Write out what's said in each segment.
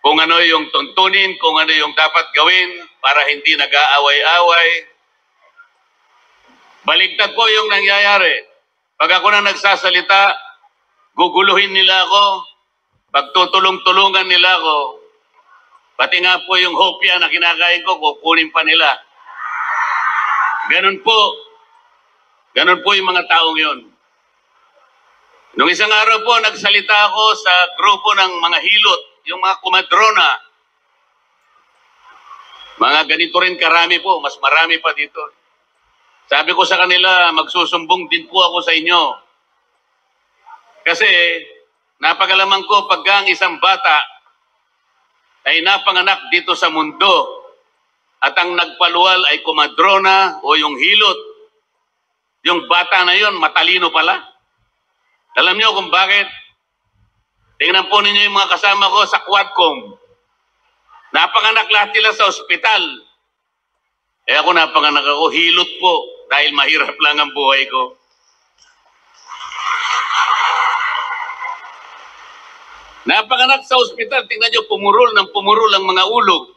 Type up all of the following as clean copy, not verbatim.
kung ano yung tuntunin, kung ano yung dapat gawin para hindi nag-aaway-away. Baligtad po yung nangyayari. Pag ako na nagsasalita, guguluhin nila ako, pagtutulong-tulungan nila ako, pati nga po yung hopya na kinakain ko, kukunin pa nila. Ganun po yung mga taong yun. Nung isang araw po, nagsalita ako sa grupo ng mga hilot, yung mga kumadrona. Mga ganito rin karami po, mas marami pa dito. Sabi ko sa kanila, magsusumbong din po ako sa inyo. Kasi napagalaman ko pagka ang isang bata ay napanganak dito sa mundo at ang nagpaluwal ay kumadrona o yung hilot, yung bata na yon matalino pala. Alam niyo kung bakit? Tingnan po ninyo yung mga kasama ko sa Quadcom. Napanganak lahat sila sa ospital. Ako napanganak ako, hilot po, dahil mahirap lang ang buhay ko. Napanganak sa ospital, tingnan nyo, pumurol ang mga ulog.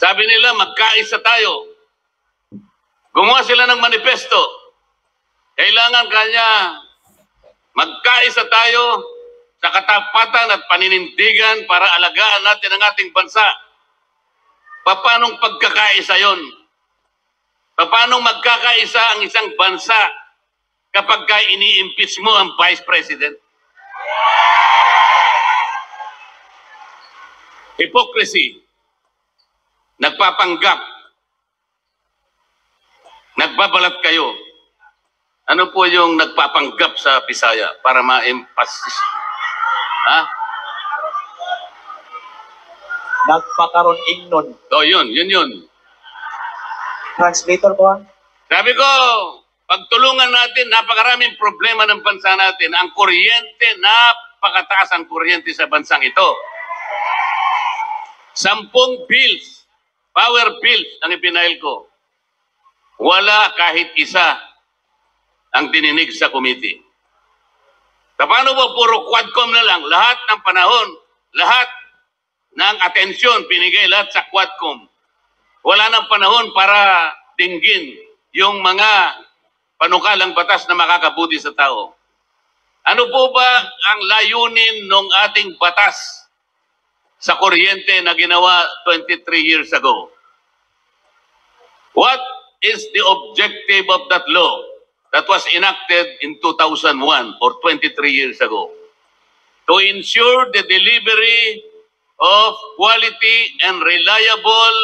Sabi nila, magkaisa tayo. Gumawa sila ng manifesto. Kailangan kanya magkaisa tayo sa katapatan at paninindigan para alagaan natin ang ating bansa. Paanong pagkakaisa yon? Paanong magkakaisa ang isang bansa kapag ini-impeach mo ang Vice President? Hypocrisy. Nagpapanggap. Nagbabalat kayo. Ano po yung nagpapanggap sa Bisaya para ma-emphasis? Ha? Nagpakaroon ingnon. Yun. Translator po. Sabi ko, pagtulungan natin, napakaraming problema ng bansa natin. Ang kuryente, napakataas ang kuryente sa bansang ito. 10 bills, power bills ang ipinail ko. Wala kahit isa ang dininig sa committee. Paano ba puro Quadcom na lang? Lahat ng panahon, lahat ng atensyon binigay lahat sa Quadcom. Wala nang panahon para dinggin yung mga panukalang batas na makakabuti sa tao. Ano po ba ang layunin ng ating batas sa kuryente na ginawa 23 years ago? What is the objective of that law that was enacted in 2001 or 23 years ago? To ensure the delivery of quality and reliable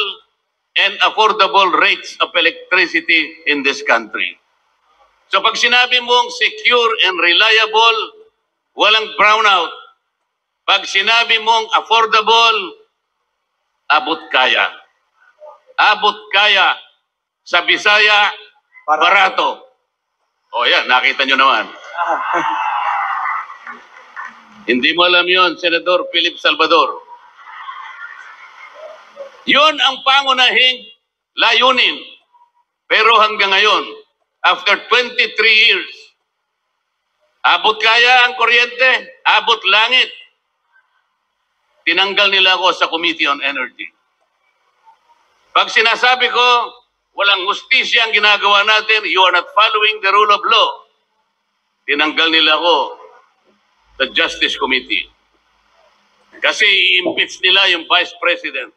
and affordable rates of electricity in this country. So pag sinabi mong secure and reliable, walang brownout. Pag sinabi mong affordable, abot kaya. Abot kaya. Sa Bisaya, barato. O yan, nakita nyo naman. Hindi mo alam yun, Senador Philip Salvador. Yun ang pangunahing layunin. Pero hanggang ngayon, after 23 years, abot kaya ang kuryente, abot langit. Tinanggal nila ako sa Committee on Energy. Pag sinasabi ko, walang hustisya ang ginagawa natin, you are not following the rule of law. Tinanggal nila ako sa Justice Committee. Kasi i-impeach nila yung Vice President.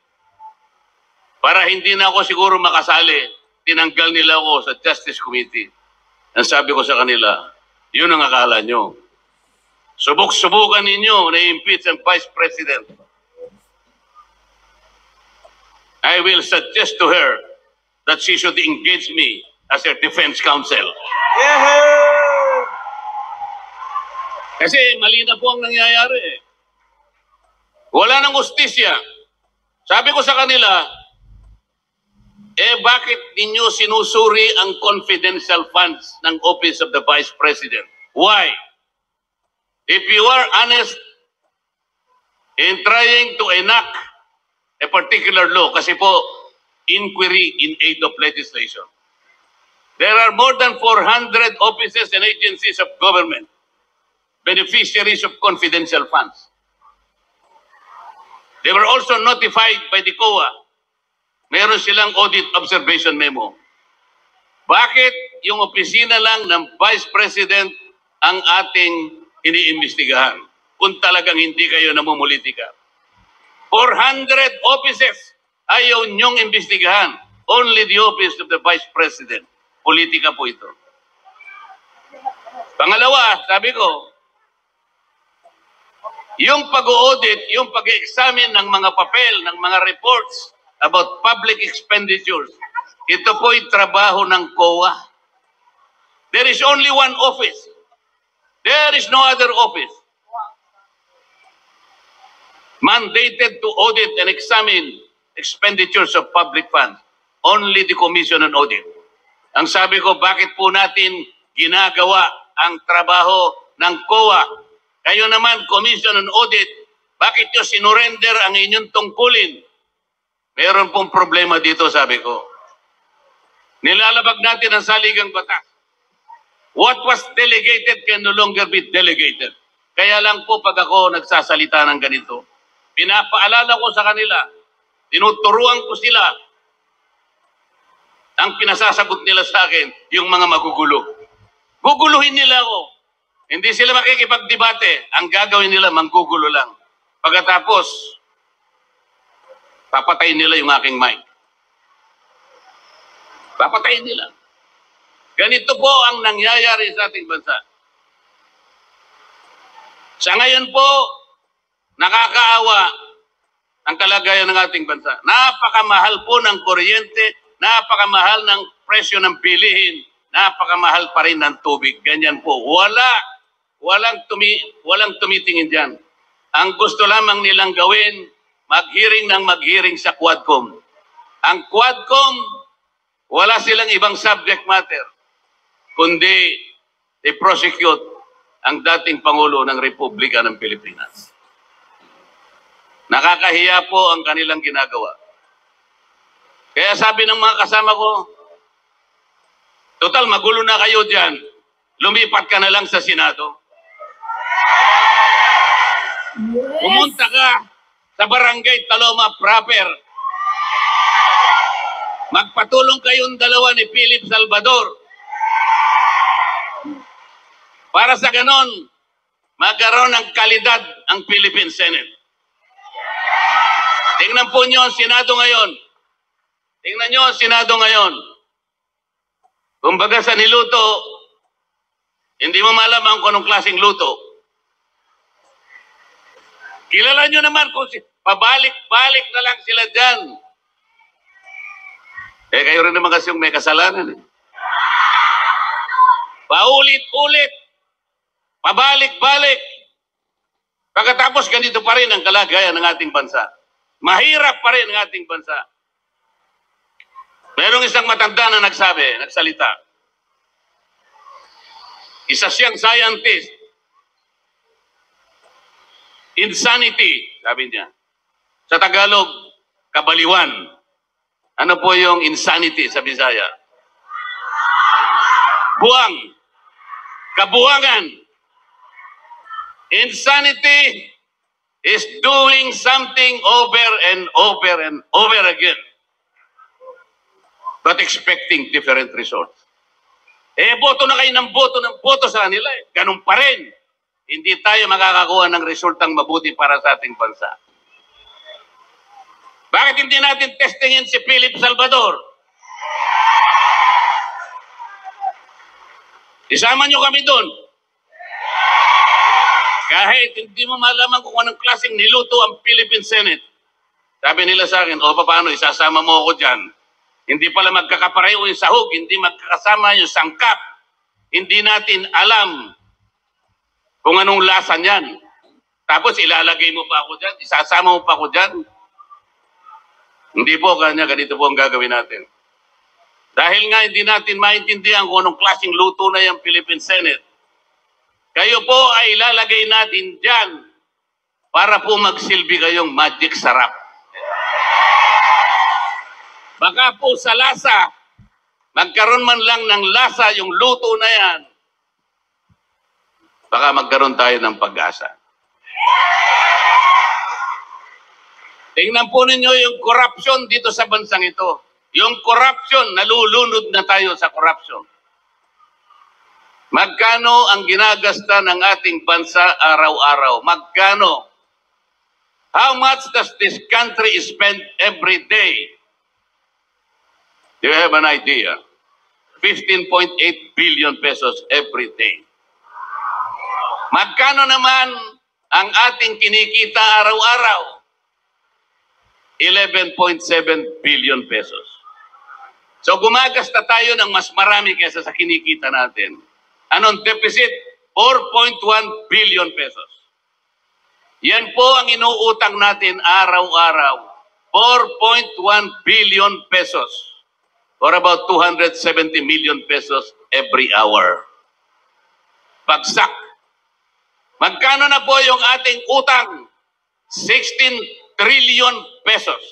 Para hindi na ako siguro makasali, tinanggal nila ako sa Justice Committee. Ang sabi ko sa kanila, yun ang akala nyo. Subok-subukan ninyo na i-impeach ang Vice President. I will suggest to her that she should engage me as her defense counsel. Yeah! Kasi mali na po ang nangyayari. Wala nang hustisya. Sabi ko sa kanila, bakit ninyo sinusuri ang confidential funds ng Office of the Vice President? Why? If you are honest in trying to enact a particular law, kasi po, inquiry in aid of legislation. There are more than 400 offices and agencies of government, beneficiaries of confidential funds. They were also notified by the COA. Meron silang audit observation memo. Bakit yung opisina lang ng Vice President ang ating iniimbestigahan kung talagang hindi kayo namumulitika? 400 offices ayaw niyong imbestigahan. Only the office of the Vice President. Politika po ito. Pangalawa, sabi ko, yung pag-audit, yung pag-examine ng mga papel, ng mga reports about public expenditures, ito po'y trabaho ng COA. There is only one office. There is no other office mandated to audit and examine expenditures of public funds. Only the Commission on Audit. Ang sabi ko, bakit po natin ginagawa ang trabaho ng COA? Kayo naman, Commission on Audit, bakit nyo sinurrender ang inyong tungkulin? Meron pong problema dito, sabi ko. Nilalabag natin ang saligang batas. What was delegated can no longer be delegated. Kaya lang po pag ako nagsasalita ng ganito, pinapaalala ko sa kanila, tinuturuan ko sila, ang pinasasagot nila sa akin, yung mga magugulo. Guguluhin nila ako. Hindi sila makikipagdebate. Ang gagawin nila, manggugulo lang. Pagkatapos, papatayin nila yung aking mic. Papatayin nila. Ganito po ang nangyayari sa ating bansa. Sa ngayon po, nakakaawa ang kalagayan ng ating bansa. Napakamahal po ng kuryente, napakamahal ng presyo ng bilihin, napakamahal pa rin ng tubig. Ganyan po. Walang tumitingin dyan. Ang gusto lamang nilang gawin, mag-hearing ng mag-hearing sa Quadcom. Ang Quadcom, wala silang ibang subject matter, kundi i-prosecute ang dating Pangulo ng Republika ng Pilipinas. Nakakahiya po ang kanilang ginagawa. Kaya sabi ng mga kasama ko, total magulo na kayo dyan, lumipat ka na lang sa Senado. Pumunta ka sa Barangay Taloma proper. Magpatulong kayong dalawa ni Philip Salvador. Para sa ganon, magkaroon ng kalidad ang Philippine Senate. Tingnan po nyo ang Senado ngayon. Tingnan nyo ang Senado ngayon. Kumbaga sa niluto, hindi mo malaman kung anong klaseng luto. Kilala nyo naman kung pabalik-balik na lang sila dyan. Eh kayo rin naman kasi yung may kasalanan. Paulit-ulit. Pabalik-balik. Pagkatapos ganito pa rin ang kalagayan ng ating bansa. Mahirap pa rin ang ating bansa. Merong isang matanda na nagsalita. Isa siyang scientist. Insanity, sabi niya. Sa Tagalog, kabaliwan. Ano po yung insanity sa Bisaya? Buwang. Kabuwangan. Insanity is doing something over and over and over again, but expecting different results. Eh, boto na kayo ng boto sa kanila. Ganun pa rin. Hindi tayo makakakuha ng resultang mabuti para sa ating bansa. Bakit hindi natin testingin si Philip Salvador? Isama nyo kami doon. Kahit hindi mo malaman kung anong klaseng niluto ang Philippine Senate. Sabi nila sa akin, o paano, isasama mo ako dyan. Hindi pala magkakapareho yung sahog, hindi magkakasama yung sangkap. Hindi natin alam kung anong lasa niyan. Tapos ilalagay mo pa ako dyan, isasama mo pa ako dyan. Hindi po kanya, ganito po ang gagawin natin. Dahil nga hindi natin maintindihan kung anong klaseng luto na yung Philippine Senate, kayo po ay ilalagay natin dyan para po magsilbi kayong magic sarap. Baka po sa lasa, magkaroon man lang ng lasa yung luto na yan, baka magkaroon tayo ng pag-asa. Tingnan po ninyo yung corruption dito sa bansang ito. Yung corruption, nalulunod na tayo sa corruption. Magkano ang ginagasta ng ating bansa araw-araw? Magkano? How much does this country spend every day? Do you have an idea? 15.8 billion pesos every day. Magkano naman ang ating kinikita araw-araw? 11.7 billion pesos. So gumagasta tayo ng mas marami kaysa sa kinikita natin. Anong deficit? 4.1 billion pesos. Yan po ang inuutang natin araw-araw. 4.1 billion pesos. Or about 270 million pesos every hour. Bagsak. Magkano na po yung ating utang? 16 trillion pesos.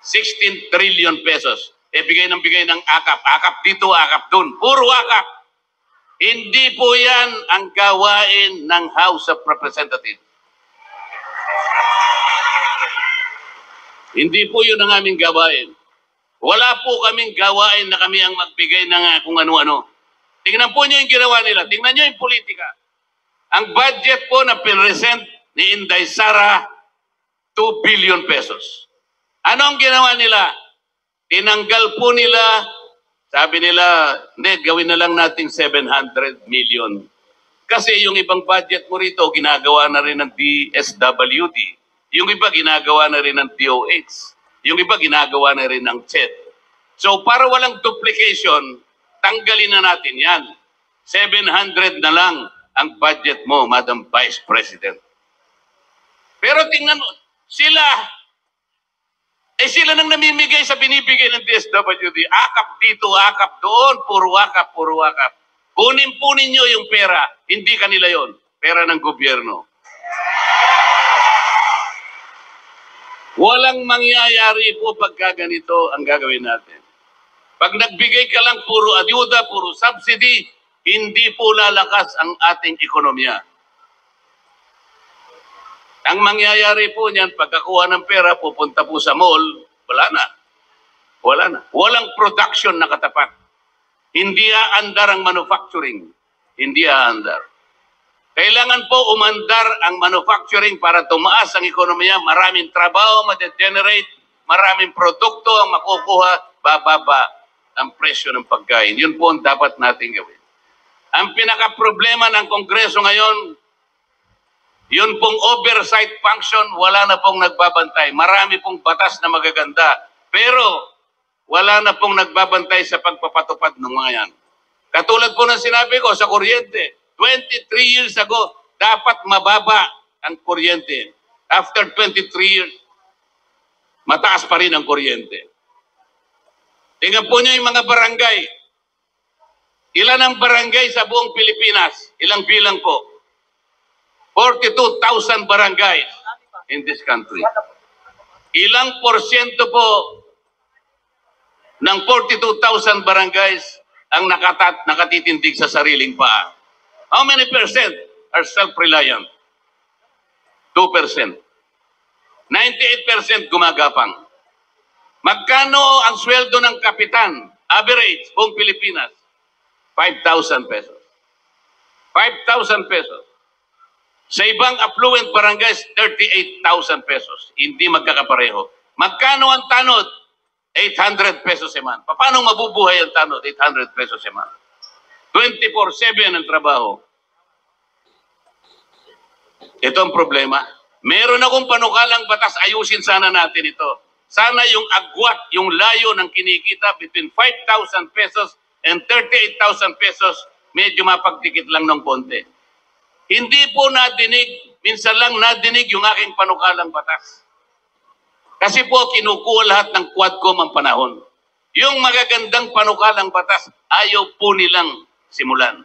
16 trillion pesos. Bigay ng akap. Akap dito, akap dun. Puro akap. Hindi po yan ang gawain ng House of Representatives. Hindi po yun ang aming gawain. Wala po kaming gawain na kami ang magbigay ng kung ano-ano. Tingnan po nyo yung ginawa nila. Tingnan nyo yung politika. Ang budget po na pinresent ni Inday Sara, 2 billion pesos. Ano ang ginawa nila? Tinanggal po nila. Sabi nila, hindi, gawin na lang nating 700 million. Kasi yung ibang budget mo rito, ginagawa na rin ng DSWD. Yung iba, ginagawa na rin ng DOH. Yung iba, ginagawa na rin ng CHED. So, para walang duplication, tanggalin na natin yan. 700 na lang ang budget mo, Madam Vice President. Pero tingnan mo, sila nang namimigay sa binibigay ng DSWD. Akap dito, akap doon, puro akap, puro akap. Kunin po ninyo yung pera, hindi kanila yon, pera ng gobyerno. Walang mangyayari po pagka ganito ang gagawin natin. Pag nagbigay ka lang puro ayuda, puro subsidy, hindi po lalakas ang ating ekonomiya. Ang mangyayari po niyan, pagkakuha ng pera, pupunta po sa mall, wala na. Wala na. Walang production na katapat. Hindi aandar ang manufacturing. Hindi aandar. Kailangan po umandar ang manufacturing para tumaas ang ekonomiya. Maraming trabaho ma-generate, maraming produkto ang makukuha, bababa ang presyo ng pagkain. Yun po ang dapat natin gawin. Ang pinaka-problema ng Kongreso ngayon, yun pong oversight function, wala na pong nagbabantay. Marami pong batas na magaganda. Pero wala na pong nagbabantay sa pagpapatupad ng mga yan. Katulad po ng sinabi ko sa kuryente, 23 years ago, dapat mababa ang kuryente. After 23 years, mataas pa rin ang kuryente. Tingnan po nyo yung mga barangay. Ilan ang barangay sa buong Pilipinas? Ilang bilang po? 42,000 barangays in this country. Ilang porsyento po ng 42,000 barangays ang nakatitindig sa sariling paa? How many percent are self-reliant? 2%. 98% gumagapang. Magkano ang sweldo ng kapitan? Average, buong Pilipinas? 5,000 pesos. 5,000 pesos. Sa ibang affluent barangays, 38,000 pesos. Hindi magkakapareho. Magkano ang tanod? 800 pesos a month. Paano mabubuhay ang tanod? 800 pesos a month. 24/7 ang trabaho. Ito ang problema. Meron akong panukalang batas, ayusin sana natin ito. Sana yung agwat, yung layo ng kinikita between 5,000 pesos and 38,000 pesos, medyo mapagtikit lang ng konti. Hindi po nadinig, minsan lang nadinig yung aking panukalang batas. Kasi po kinukuha lahat ng Quadcom ang panahon. Yung magagandang panukalang batas, ayaw po nilang simulan.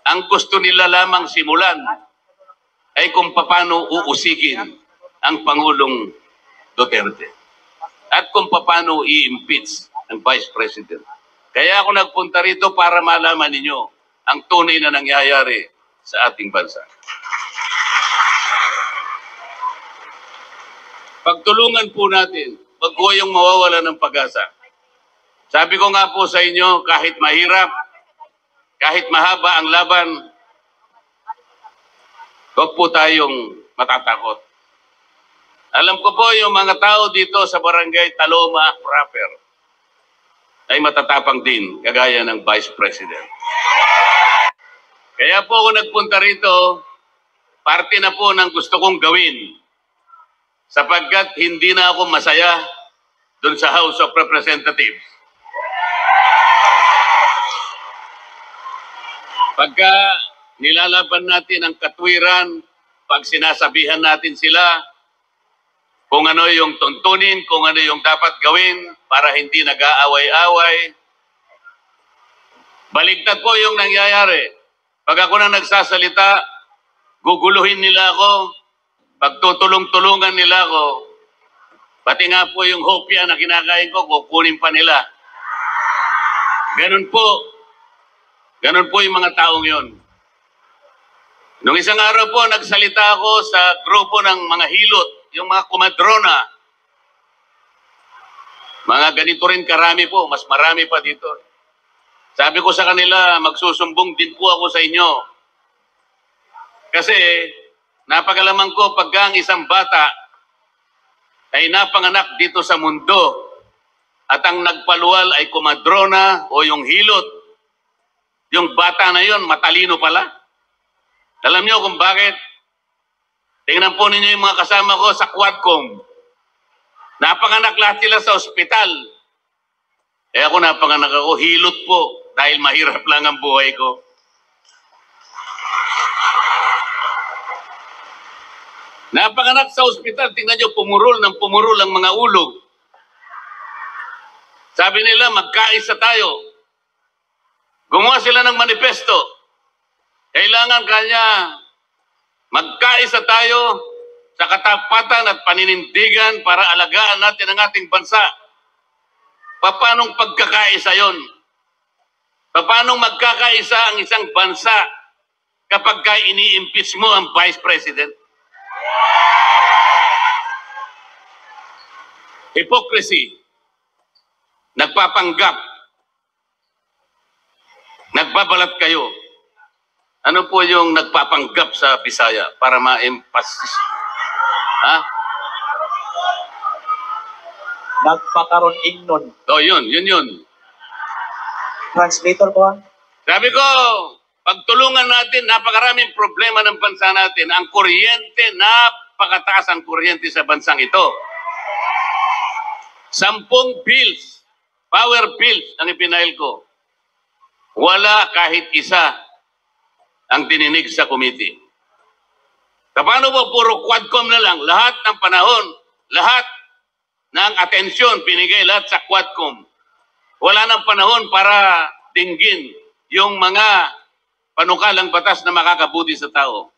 Ang gusto nila lamang simulan ay kung paano uusigin ang Pangulong Duterte. At kung paano i-impeach ang Vice President. Kaya ako nagpunta rito para malaman ninyo ang tunay na nangyayari sa ating bansa. Pagtulungan po natin, wag po yung mawawala ng pag-asa. Sabi ko nga po sa inyo, kahit mahirap, kahit mahaba ang laban, wag po tayong matatakot. Alam ko po yung mga tao dito sa barangay Taloma proper ay matatapang din, kagaya ng Vice President. Kaya po ako nagpunta rito, parte na po ng gusto kong gawin sapagkat hindi na ako masaya doon sa House of Representatives. Pagka nilalaban natin ang katwiran, pag sinasabihan natin sila kung ano yung tuntunin, kung ano yung dapat gawin para hindi nag-aaway-away. Baligtad po yung nangyayari. Pag ako na nagsasalita, guguluhin nila ako, pagtutulong-tulungan nila ako, pati nga po yung hopya na kinakain ko, kukunin pa nila. Ganun po. Ganun po yung mga taong yon. Nung isang araw po, nagsalita ako sa grupo ng mga hilot, yung mga kumadrona. Mga ganito rin karami po, mas marami pa dito. Sabi ko sa kanila, magsusumbong din po ako sa inyo. Kasi napagalaman ko pagka ang isang bata ay napanganak dito sa mundo at ang nagpaluwal ay kumadrona o yung hilot, yung bata na yon matalino pala. Alam niyo kung bakit? Tingnan po ninyo yung mga kasama ko sa Quadcom. Napanganak lahat sila sa ospital. Eh ako napanganak ako, hilot po, dahil mahirap lang ang buhay ko. Napanganak sa ospital, tingnan nyo, pumurol ang mga ulog. Sabi nila, magkaisa tayo. Gumawa sila ng manifesto. Kailangan kanya magkaisa tayo sa katapatan at paninindigan para alagaan natin ang ating bansa. Paanong pagkakaisa yon? Paanong magkakaisa ang isang bansa kapag ini-impeach mo ang Vice President? Hypocrisy. Nagpapanggap. Nagbabalat kayo. Ano po yung nagpapanggap sa Bisaya para ma-emphasize? Ha? Nagpakaroon ingnon. Oh, yun. Translator ko. Sabi ko, pagtulungan natin, napakaraming problema ng bansa natin. Ang kuryente, napakataas ang kuryente sa bansang ito. 10 bills, power bills ang ipinail ko. Wala kahit isa ang dininig sa committee. Paano ba puro Quadcom na lang? Lahat ng panahon, lahat ng atensyon binigay lahat sa Quadcom. Wala nang panahon para dinggin yung mga panukalang batas na makakabuti sa tao.